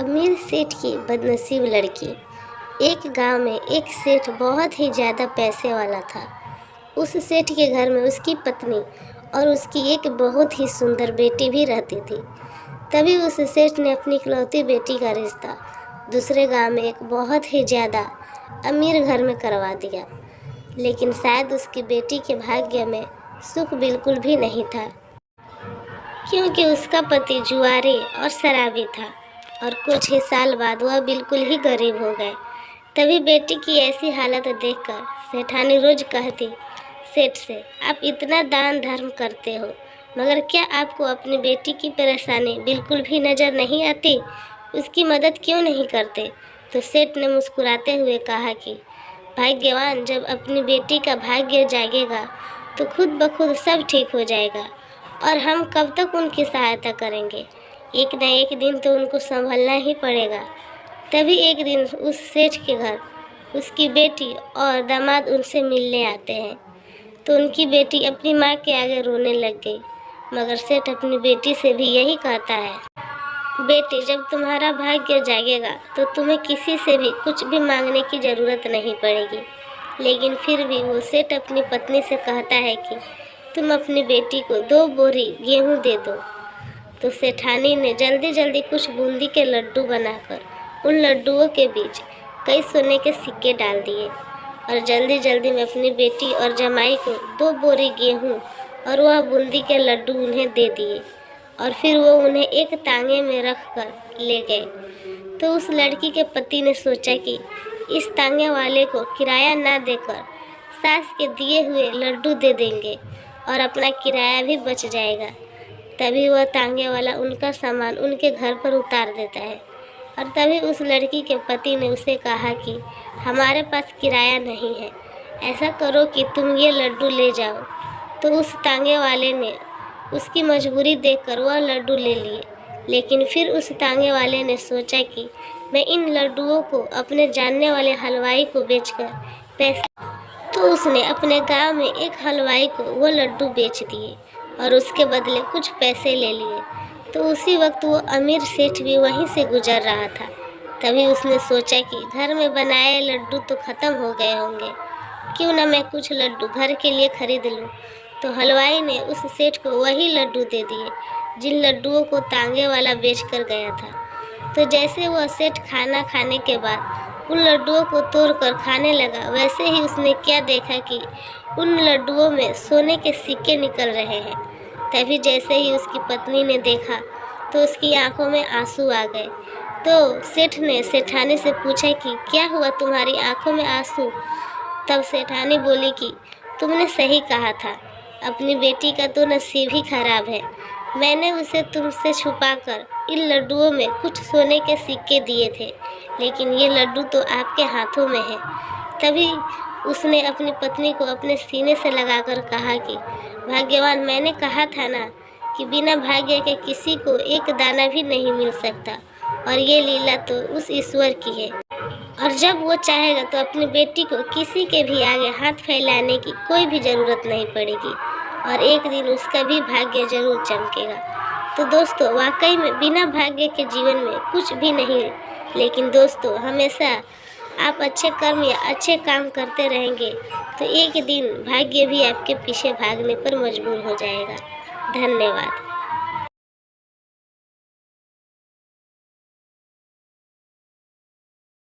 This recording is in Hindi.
अमीर सेठ की बदनसीब लड़की। एक गांव में एक सेठ बहुत ही ज़्यादा पैसे वाला था। उस सेठ के घर में उसकी पत्नी और उसकी एक बहुत ही सुंदर बेटी भी रहती थी। तभी उस सेठ ने अपनी इकलौती बेटी का रिश्ता दूसरे गांव में एक बहुत ही ज़्यादा अमीर घर में करवा दिया। लेकिन शायद उसकी बेटी के भाग्य में सुख बिल्कुल भी नहीं था, क्योंकि उसका पति जुआरी और शराबी था और कुछ ही साल बाद वह बिल्कुल ही गरीब हो गए। तभी बेटी की ऐसी हालत देखकर सेठानी रोज कहती सेठ से, आप इतना दान धर्म करते हो, मगर क्या आपको अपनी बेटी की परेशानी बिल्कुल भी नज़र नहीं आती? उसकी मदद क्यों नहीं करते? तो सेठ ने मुस्कुराते हुए कहा कि भाग्यवान जब अपनी बेटी का भाग्य जागेगा तो खुद ब खुद सब ठीक हो जाएगा, और हम कब तक उनकी सहायता करेंगे? एक न एक दिन तो उनको संभलना ही पड़ेगा। तभी एक दिन उस सेठ के घर उसकी बेटी और दामाद उनसे मिलने आते हैं। तो उनकी बेटी अपनी माँ के आगे रोने लग गई, मगर सेठ अपनी बेटी से भी यही कहता है, बेटी जब तुम्हारा भाग्य जागेगा तो तुम्हें किसी से भी कुछ भी मांगने की ज़रूरत नहीं पड़ेगी। लेकिन फिर भी वो सेठ अपनी पत्नी से कहता है कि तुम अपनी बेटी को 2 बोरी गेहूँ दे दो। तो सेठानी ने जल्दी जल्दी कुछ बूंदी के लड्डू बनाकर उन लड्डुओं के बीच कई सोने के सिक्के डाल दिए और जल्दी जल्दी में अपनी बेटी और जमाई को 2 बोरी गेहूँ और वह बूंदी के लड्डू उन्हें दे दिए, और फिर वो उन्हें एक तांगे में रख कर ले गए। तो उस लड़की के पति ने सोचा कि इस तांगे वाले को किराया ना देकर सास के दिए हुए लड्डू दे देंगे और अपना किराया भी बच जाएगा। तभी वह तांगे वाला उनका सामान उनके घर पर उतार देता है, और तभी उस लड़की के पति ने उसे कहा कि हमारे पास किराया नहीं है, ऐसा करो कि तुम ये लड्डू ले जाओ। तो उस तांगे वाले ने उसकी मजबूरी देखकर वह लड्डू ले लिए। लेकिन फिर उस तांगे वाले ने सोचा कि मैं इन लड्डुओं को अपने जानने वाले हलवाई को बेचकर पैसे, तो उसने अपने गांव में एक हलवाई को वो लड्डू बेच दिए और उसके बदले कुछ पैसे ले लिए। तो उसी वक्त वो अमीर सेठ भी वहीं से गुजर रहा था। तभी उसने सोचा कि घर में बनाए लड्डू तो ख़त्म हो गए होंगे, क्यों ना मैं कुछ लड्डू घर के लिए खरीद लूँ। तो हलवाई ने उस सेठ को वही लड्डू दे दिए जिन लड्डुओं को तांगे वाला बेच कर गया था। तो जैसे वह सेठ खाना खाने के बाद उन लड्डुओं को तोड़कर खाने लगा, वैसे ही उसने क्या देखा कि उन लड्डुओं में सोने के सिक्के निकल रहे हैं। तभी जैसे ही उसकी पत्नी ने देखा तो उसकी आंखों में आंसू आ गए। तो सेठ ने सेठानी से पूछा कि क्या हुआ, तुम्हारी आंखों में आंसू? तब सेठानी बोली कि तुमने सही कहा था, अपनी बेटी का तो नसीब ही खराब है। मैंने उसे तुमसे छुपाकर इन लड्डुओं में कुछ सोने के सिक्के दिए थे, लेकिन ये लड्डू तो आपके हाथों में है। तभी उसने अपनी पत्नी को अपने सीने से लगाकर कहा कि भाग्यवान, मैंने कहा था ना कि बिना भाग्य के किसी को एक दाना भी नहीं मिल सकता, और ये लीला तो उस ईश्वर की है, और जब वो चाहेगा तो अपनी बेटी को किसी के भी आगे हाथ फैलाने की कोई भी ज़रूरत नहीं पड़ेगी, और एक दिन उसका भी भाग्य जरूर चमकेगा। तो दोस्तों, वाकई में बिना भाग्य के जीवन में कुछ भी नहीं है। लेकिन दोस्तों, हमेशा आप अच्छे कर्म या अच्छे काम करते रहेंगे तो एक दिन भाग्य भी आपके पीछे भागने पर मजबूर हो जाएगा। धन्यवाद।